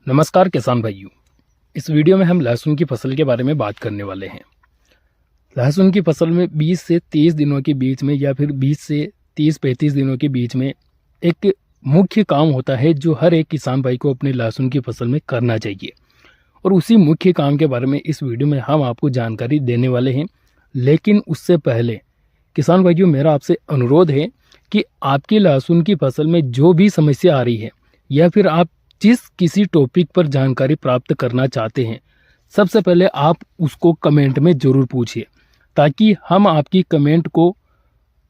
नमस्कार किसान भाइयों। इस वीडियो में हम लहसुन की फसल के बारे में बात करने वाले हैं। लहसुन की फसल में 20 से 30 दिनों के बीच में या फिर 20 से 30-35 दिनों के बीच में एक मुख्य काम होता है जो हर एक किसान भाई को अपने लहसुन की फसल में करना चाहिए, और उसी मुख्य काम के बारे में इस वीडियो में हम आपको जानकारी देने वाले हैं। लेकिन उससे पहले किसान भाइयों, मेरा आपसे अनुरोध है कि आपकी लहसुन की फसल में जो भी समस्या आ रही है या फिर आप जिस किसी टॉपिक पर जानकारी प्राप्त करना चाहते हैं, सबसे पहले आप उसको कमेंट में ज़रूर पूछिए, ताकि हम आपकी कमेंट को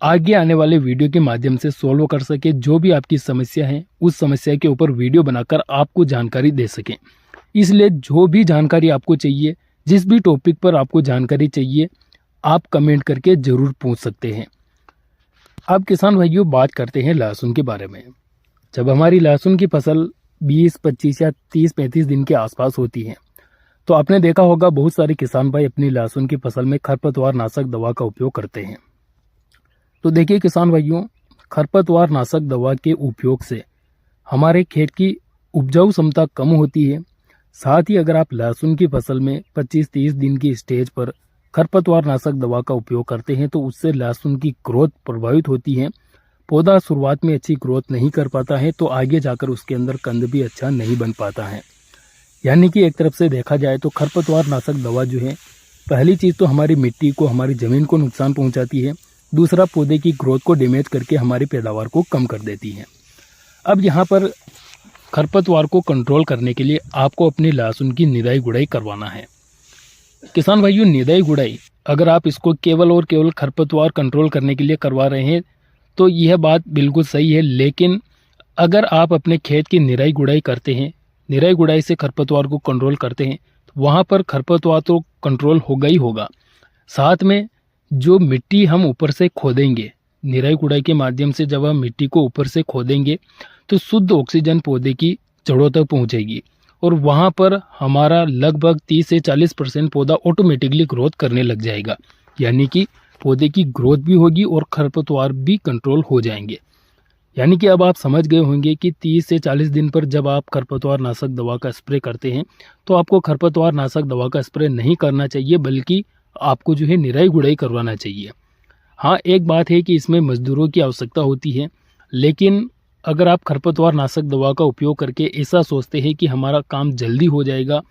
आगे आने वाले वीडियो के माध्यम से सॉल्व कर सके। जो भी आपकी समस्या है उस समस्या के ऊपर वीडियो बनाकर आपको जानकारी दे सकें। इसलिए जो भी जानकारी आपको चाहिए, जिस भी टॉपिक पर आपको जानकारी चाहिए, आप कमेंट करके ज़रूर पूछ सकते हैं। अब किसान भाइयों, बात करते हैं लहसुन के बारे में। जब हमारी लहसुन की फसल 20-25 या 30-35 दिन के आसपास होती है, तो आपने देखा होगा बहुत सारे किसान भाई अपनी लहसुन की फसल में खरपतवार नाशक दवा का उपयोग करते हैं। तो देखिए किसान भाइयों, खरपतवार नाशक दवा के उपयोग से हमारे खेत की उपजाऊ क्षमता कम होती है। साथ ही अगर आप लहसुन की फसल में 25-30 दिन की स्टेज पर खरपतवार नाशक दवा का उपयोग करते हैं, तो उससे लहसुन की ग्रोथ प्रभावित होती है। पौधा शुरुआत में अच्छी ग्रोथ नहीं कर पाता है, तो आगे जाकर उसके अंदर कंद भी अच्छा नहीं बन पाता है। यानी कि एक तरफ से देखा जाए तो खरपतवार नाशक दवा जो है, पहली चीज़ तो हमारी मिट्टी को, हमारी ज़मीन को नुकसान पहुंचाती है। दूसरा, पौधे की ग्रोथ को डैमेज करके हमारी पैदावार को कम कर देती है। अब यहाँ पर खरपतवार को कंट्रोल करने के लिए आपको अपनी लहसुन की निदाई गुड़ाई करवाना है। किसान भाइयों, निदाई गुड़ाई अगर आप इसको केवल और केवल खरपतवार कंट्रोल करने के लिए करवा रहे हैं तो यह बात बिल्कुल सही है। लेकिन अगर आप अपने खेत की निराई गुड़ाई करते हैं, निराई गुड़ाई से खरपतवार को कंट्रोल करते हैं, तो वहाँ पर खरपतवार तो कंट्रोल होगा ही होगा। साथ में जो मिट्टी हम ऊपर से खोदेंगे, निराई गुड़ाई के माध्यम से जब हम मिट्टी को ऊपर से खोदेंगे, तो शुद्ध ऑक्सीजन पौधे की जड़ों तक पहुँचेगी, और वहाँ पर हमारा लगभग 30 से 40% पौधा ऑटोमेटिकली ग्रोथ करने लग जाएगा। यानी कि पौधे की ग्रोथ भी होगी और खरपतवार भी कंट्रोल हो जाएंगे। यानी कि अब आप समझ गए होंगे कि 30 से 40 दिन पर जब आप खरपतवार नाशक दवा का स्प्रे करते हैं, तो आपको खरपतवार नाशक दवा का स्प्रे नहीं करना चाहिए, बल्कि आपको जो है निराई गुड़ाई करवाना चाहिए। हाँ, एक बात है कि इसमें मजदूरों की आवश्यकता होती है, लेकिन अगर आप खरपतवार नाशक दवा का उपयोग करके ऐसा सोचते हैं कि हमारा काम जल्दी हो जाएगा,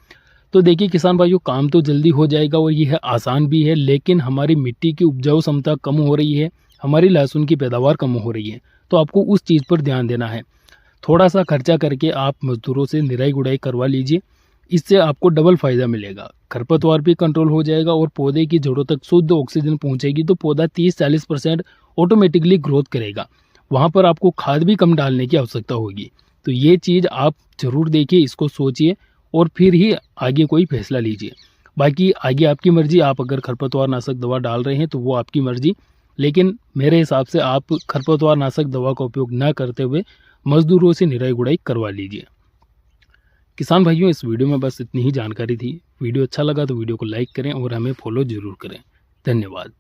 तो देखिए किसान भाइयों, काम तो जल्दी हो जाएगा और यह आसान भी है, लेकिन हमारी मिट्टी की उपजाऊ क्षमता कम हो रही है, हमारी लहसुन की पैदावार कम हो रही है। तो आपको उस चीज़ पर ध्यान देना है। थोड़ा सा खर्चा करके आप मजदूरों से निराई गुड़ाई करवा लीजिए, इससे आपको डबल फायदा मिलेगा। खरपतवार भी कंट्रोल हो जाएगा और पौधे की जड़ों तक शुद्ध ऑक्सीजन पहुंचेगी, तो पौधा 30-40% ऑटोमेटिकली ग्रोथ करेगा। वहाँ पर आपको खाद भी कम डालने की आवश्यकता होगी। तो ये चीज़ आप ज़रूर देखिए, इसको सोचिए और फिर ही आगे कोई फैसला लीजिए। बाकी आगे आपकी मर्जी, आप अगर खरपतवार नाशक दवा डाल रहे हैं तो वो आपकी मर्जी, लेकिन मेरे हिसाब से आप खरपतवार नाशक दवा का उपयोग न करते हुए मजदूरों से निराई गुड़ाई करवा लीजिए। किसान भाइयों, इस वीडियो में बस इतनी ही जानकारी थी। वीडियो अच्छा लगा तो वीडियो को लाइक करें और हमें फॉलो जरूर करें। धन्यवाद।